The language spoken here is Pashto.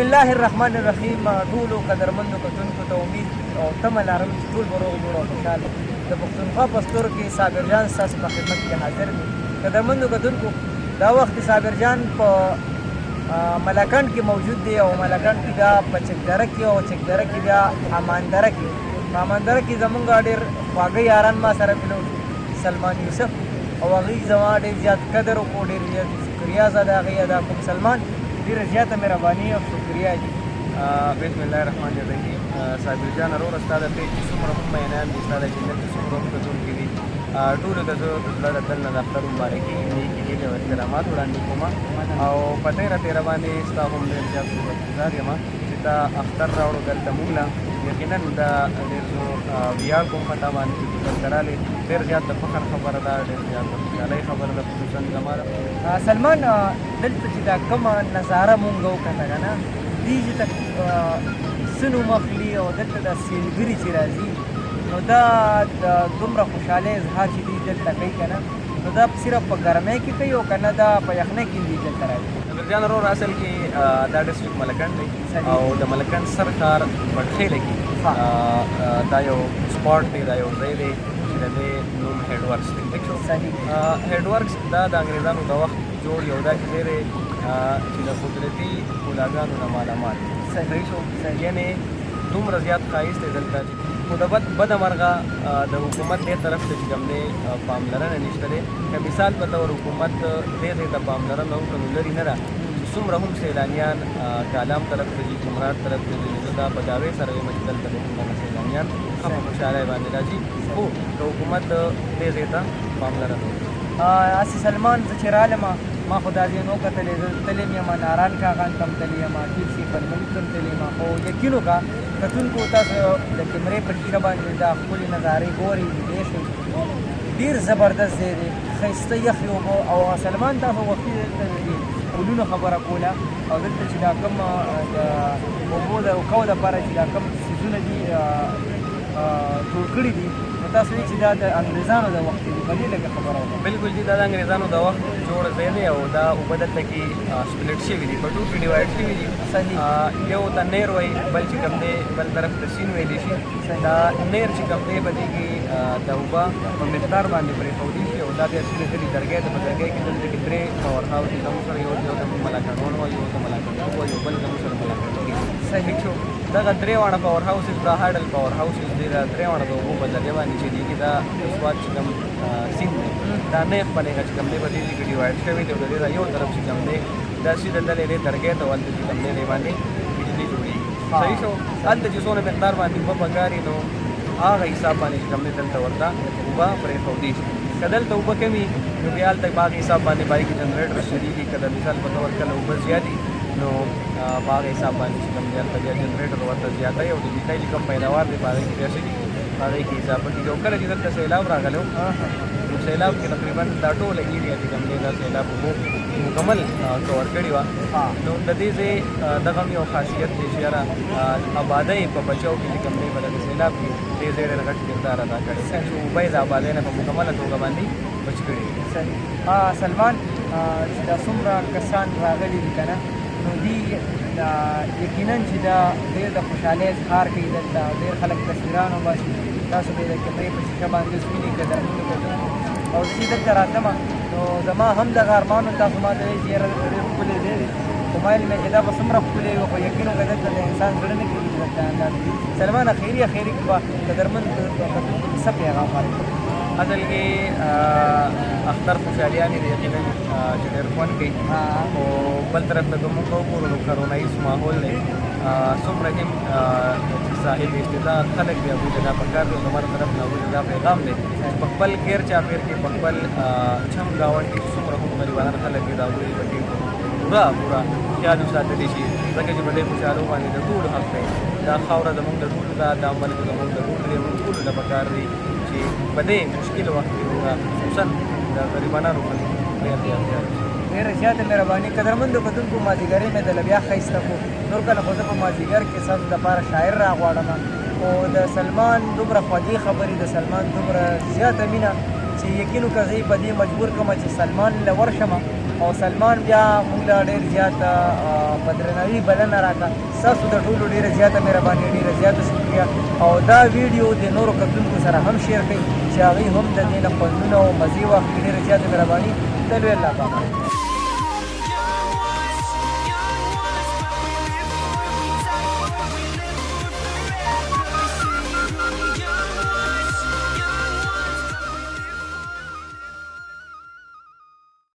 الله الرحمن الرحیم. ټولو قدرمندو کتونکو ته امید او تمه لرم چې ټول به روغ جوړ او خوشحاله. د پښتونخوا په ستورو کې صابر جان ستاسو په خدمت کې حاضر دی. قدرمندو کتونکو دا وخت صابر جان په ملکند کې موجود دی او ملکند کې بیا په چکدره کې او چکدره کې بیا اماندره کې. په اماندره کې زمونږ ډېر خواږه یاران ما سره ملو سلمان یوسف او هغوی زما ډېر زیات قدر وکړو، ډېر زیات شکریه زه د هغوی ادا کوم. سلمان ډېره زیاته مهرباني او شکریه دي. بسم الله الرحمن الرحیم. صابر جان وروره ستا د پیج چې څومره هم مینان دي، ستا د چینل چې څومره هم کتونکي دي، ټولو ته زه د زړه د تل نه د اختر مبارکي نیکې هیلې او احترامات وړاندې کوم او په تېره تېره باندې ستا هم ډېر زیات شکرګزار یم چې تا اختر راوړو دلته موږ له. یقینا دا ډېر زه ویاړ کوم په تا باندې چې دلته رالې. ډېر زیات د فخر خبره ده، ډېر زیات د خوشحالۍ خبره ده خصوصا زما ده. سلمان دلته چې دا کومه نظاره مونږ وکړه که نه، دې چې څه نوم اخلي او دلته دا سیلګري چې راځي نو دا د دومره خوشحالۍ اظهار چې دوی دلته کوي که نه، نو دا صرف په ګرمۍ کې کوي او که نه دا په یخنۍ کې دوی دلته راځي. صابر جان وروره اصل کې دا ډسټرکټ ملکند دی او د ملکند سر ښار بټخیله کې دا یو سپاټ دی، دا یو ځای دی چې د دې نوم هیډ ورکس دی. هیډ ورکس دا د انګریزانو د وخت جوړ یو داسې ځای دی چې د قدرتي ګولاګانو نه مالامال صحیح شو. یعنې دومره زیات ښایست دی دلته چې خو د بده مرغه د حکومت دې طرف ته چې کوم دی پاملرنه نشته دی. که مثال په طور حکومت دې ځای ته پاملرنه وکړه نو لرې نه ده چې څومره هم سیلانیان کالام طرف ته ځي، کمرات طرف ته ځي، زه دا په دعوې سره وایم چې دلته به دومره سیلانیان ښه په خوشحالۍ باندې راځي، خو د حکومت دې ځای ته پاملرنه وکړي. هسې سلمان زه چې رالم ما خو دا ځای نه و کتلی، زه تللی یم ناران کاغان ته هم تللی یم، ټیل سیفر ملک ته هم تللی یم، خو یقین وکړه کتونکو تاسو د کیمرې په شیشه باندې دا ښکلې نظارې ګورئ، لیدلی شئ. ډېر زبردست ځای دی، ښایسته یخې اوبه او سلمان تاسو وختي دلته د پلونو خبره کوله او دلته چې دا کوم د اوبو د روکو دپاره چې دا کوم څیزونه دي جوړ کړي دي نو تاسو وایئ چې دا د انګریزانو د وخت دي. په دې لږه خبره وکړه. بلکل جي دا د انګریزانو د وخت جوړ ځای دی او دا اوبه دلته کې سپلټ شوي دي، په ټو کې ډیوایډ شوي دي. یو ته نیر وایي، بل چې کوم دی بل طرف ته سیند ویلی شي. دا نیر چې کوم دی په دې کې د اوبه په مقدار باندې پرېښودل شي او دا بیا سیده ځلې درګۍ ته په درګۍ کې دلته کې درې پاور هاوس دي. زموږ سره یو ته ملاکنډون وایي، یو ته ملاکنډون وایي، یو بل زموږ سره ملاکنډون دي. صحیح شو. دغه درې واړه پاور هاوسز دا هایډل پاور هاوسز دي، دا درې واړه د اوبو په ذریعه باندې چې دي دا د سوات چې کوم سیند دی دا نیغ په نیغه چې کوم دی په دې کې ډیوایډ شوی دی او د دې دا یو طرف چې کوم دی دا سیده دلې دی درګۍ ته هلته چې کوم دی دی باندې بجلي جوړېږي. صحیح شو. هلته چې څونه مقدار باندې اوبه پکار نو هغه حساب باندې چې کوم دی دلته ورته اوبه پرېښودی شي. که دلته اوبه کمي نو بیا هلته په هغه حساب باندې پای کې جنریټر چلېږي. که د مثال په طور کله اوبه زیاتې نو په هغه حساب باندې چې کوم دی هلته بیا جنریټر ورته زیاتی او د بجلۍ چې کوم پیداوار دی په هغې کې بیا څه دي په هغې کې اضافه کېږي. او کله چې دلته سیلاب راغلی و نو سیلاب کې تقریبا دا ټوله ایریا چې کوم دی دا سیلاب اوبو مکمل کور کړې وه. نو د دې ځای دغه هم یو خاصیت دی چې یاره آبادۍ په بچاو کې چې کوم دی په دغه سیلاب کې دې ځای ډېر غټ کردار ادا کړی چې اوبه یې د آبادۍ نه په مکمله توګه باندې بچ کړي. سلمان چې دا څومره کسان راغلي دي که نه نو دوی یقینا چې دا ډېر د خوشحالۍ اظهار کوي دلته، ډېر خلک تصویران وباسي. تاسو به د کیمرې په شیشه باندې اوس وینئ قدرمنو کتونکو او چې دلته راتلمه نو زما هم دغه ارمان و تاسو ما ته وایئ چې یاره دلته ډېر ښکلی ځای دی، خو ما ویل مې چې دا به څومره ښکلی وي خو یقین وکړه دلته د انسان زړه نه کېږي دلته انداز. سلمان اخري به قدرمند کتونکو ته څه پیغام ورکړي؟ اصل کې اختر خوشحالیانې دي یقینا چې ډېر خوند کوي. خو بل طرف ته که موږ وګورو نو کرونایز ماحول دی، څومره هم صاحب استعداد خلک دي هغوی ته دا پکار دی. زما طرف نه هغوی ته دا پیغام دی په خپل ګیر چاپېر کې په خپل چم ګاونډ کې څومره هم غریبان خلک دي د هغوی په کې پوره خیال وساتلی شي ځکه چې په دې خوشحالو باندې د ټولو حق دی. دا خاوره زموږ د ټولو ده، دا ملک زموږ د ټولو دی. موږ ټولو ته پکار دی چې په دې مشکل وخت کې خصوصا د غریبانو خلکو ډېر ډېره زیاته مهرباني. قدرمندو کتونکو مازدیګرۍ مې دله بیا ښایسته کړو. نور کله خو زه په مازدیګر کې ستاسو دپاره شاعر راغواړم خو د سلمان دومره خوږې خبرې، د سلمان دومره زیاته مینه چې یقین وکړه زه یې په دې مجبور کړم چې سلمان له ورشم او سلمان بیا موږ له ډېر زیاته په درناوي بلنه راکړه. ستاسو د ټولو ډېره زیاته مهرباني، ډېره زیاته شکریه. او دا ویډیو د نورو کتونکو سره هم شیر کړئ چې هغوی هم د دې نه خوندونه او مزې واخلي. ډېره زیاته مهرباني. د لوی الله پاک.